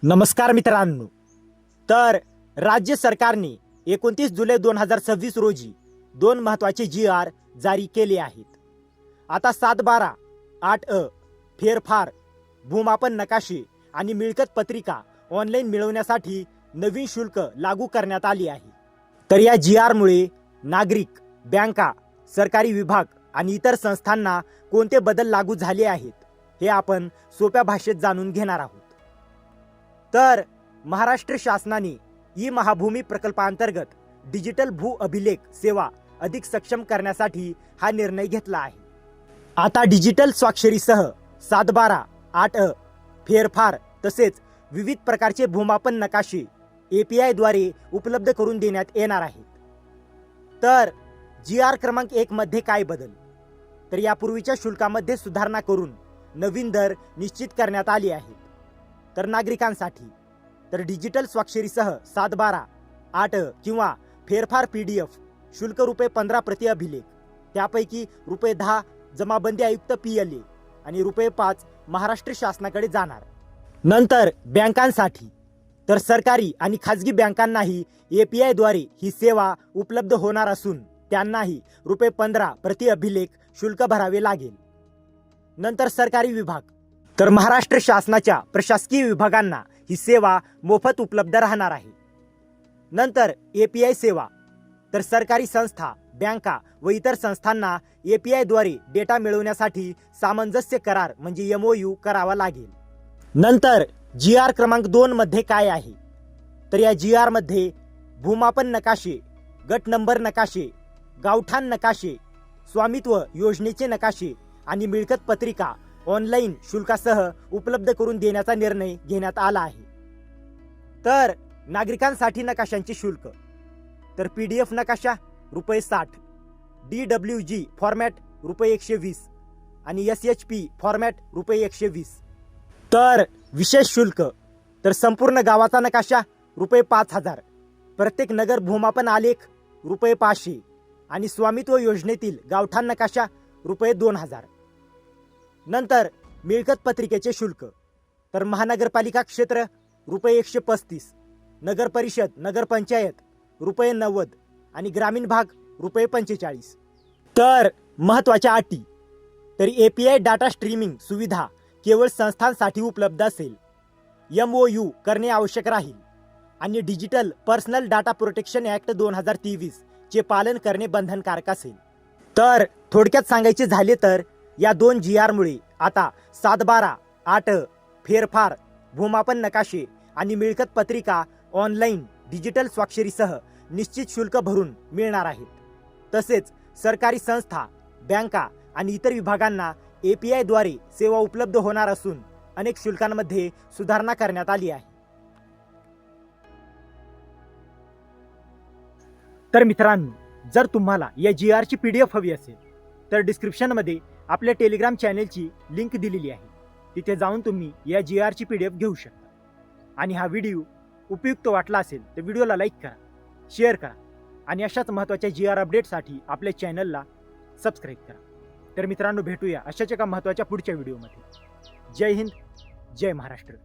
नमस्कार मित्रांनो। तर राज्य सरकारने 29 जुलै 2026 रोजी दोन महत्त्वाचे GR जारी केले आहेत। आता 7/12/8 फेरफार, भूमापन नकाशे आणि मिळकत पत्रिका ऑनलाईन मिळवण्यासाठी नवीन शुल्क लागू करण्यात आले आहे। तर या GR मुळे नागरिक, बँका, सरकारी विभाग आणि इतर संस्थांना कोणते बदल लागू झाले आहेत हे आपण सोप्या भाषेत जाणून घेणार आहोत। तर महाराष्ट्र शासनाने ई-महाभूमी प्रकल्पांतर्गत डिजिटल भू अभिलेख सेवा अधिक सक्षम करण्यासाठी हा निर्णय घेतला आहे। आता डिजिटल स्वाक्षरीसह 7/12/8 फेरफार तसेच विविध प्रकारचे भूमापन नकाशे API द्वारे उपलब्ध करून देण्यात येणार आहेत। तर GR क्रमांक 1 मध्ये काय बदल? तर यापूर्वीच्या शुल्कामध्ये सुधारणा करून नवीन दर निश्चित करण्यात आले आहेत। तर नागरिकांसाठी तर डिजिटल स्वाक्षरीसह 7/12/8 किंवा फेरफार PDF शुल्क ₹15 प्रति अभिलेख, त्यापैकी ₹10 जमाबंदी आयुक्त PLA आणि ₹5 महाराष्ट्र शासनाकडे जाणार। नंतर बँकांसाठी तर सरकारी आणि खाजगी बँकांनाही API द्वारे ही सेवा उपलब्ध होणार असून त्यांनाही ₹15 प्रति अभिलेख शुल्क भरावे लागेल। नंतर सरकारी विभाग तर महाराष्ट्र शासनाच्या प्रशासकीय विभागांना ही सेवा मोफत उपलब्ध राहणार आहे। नंतर API सेवा तर सरकारी संस्था, बँका व इतर संस्थांना API द्वारे डेटा मिळवण्यासाठी सामंजस्य करार म्हणजे MOU करावा लागेल। नंतर GR क्रमांक 2 मध्ये काय आहे? तर या GR मध्ये भूमापन नकाशे, गट नंबर नकाशे, गावठाण नकाशे, स्वामित्व योजनेचे नकाशे आणि मिळकत पत्रिका ऑनलाईन शुल्कासह उपलब्ध करून देण्याचा निर्णय घेण्यात आला आहे। तर नागरिकांसाठी नकाशांचे शुल्क तर PDF नकाशा ₹60, DWG फॉर्मॅट ₹120 आणि SHP फॉर्मॅट ₹120। तर विशेष शुल्क तर संपूर्ण गावाचा नकाशा ₹5000, प्रत्येक नगर भूमापन आलेख ₹500 आणि स्वामित्व योजनेतील गावठाण नकाशा ₹2000। नंतर मिळकत पत्रिकेचे शुल्क तर महानगरपालिका क्षेत्र ₹135, नगर परिषद नगरपंचायत ₹90 आणि ग्रामीण भाग ₹45। तर महत्त्वाच्या अटी तर API डाटा स्ट्रीमिंग सुविधा केवळ संस्थांसाठी उपलब्ध असेल, MOU करणे आवश्यक राहील आणि digital personal data protection act 2023 चे पालन करणे बंधनकारक असेल। तर थोडक्यात सांगायचे झाले तर या दोन GR मुळे आता 7/12/8 फेरफार, भूमापन नकाशे आणि मिळकत पत्रिका ऑनलाईन डिजिटल स्वाक्षरीसह निश्चित शुल्क भरून मिळणार आहेत। तसेच सरकारी संस्था, बँका आणि इतर विभागांना API द्वारे सेवा उपलब्ध होणार असून अनेक शुल्कांमध्ये सुधारणा करण्यात आली आहे। तर मित्रांनो, जर तुम्हाला या GR ची PDF हवी असेल तर डिस्क्रिप्शनमध्ये आपल्या टेलिग्राम चॅनेलची लिंक दिलेली आहे, तिथे जाऊन तुम्ही या GR ची PDF घेऊ शकता। आणि हा व्हिडिओ उपयुक्त वाटला असेल तर व्हिडिओला लाईक करा, शेअर करा आणि अशाच महत्त्वाच्या GR अपडेटसाठी आपल्या चॅनलला सबस्क्राईब करा। तर मित्रांनो, भेटूया अशाच एका महत्त्वाच्या पुढच्या व्हिडिओमध्ये। जय हिंद, जय महाराष्ट्र।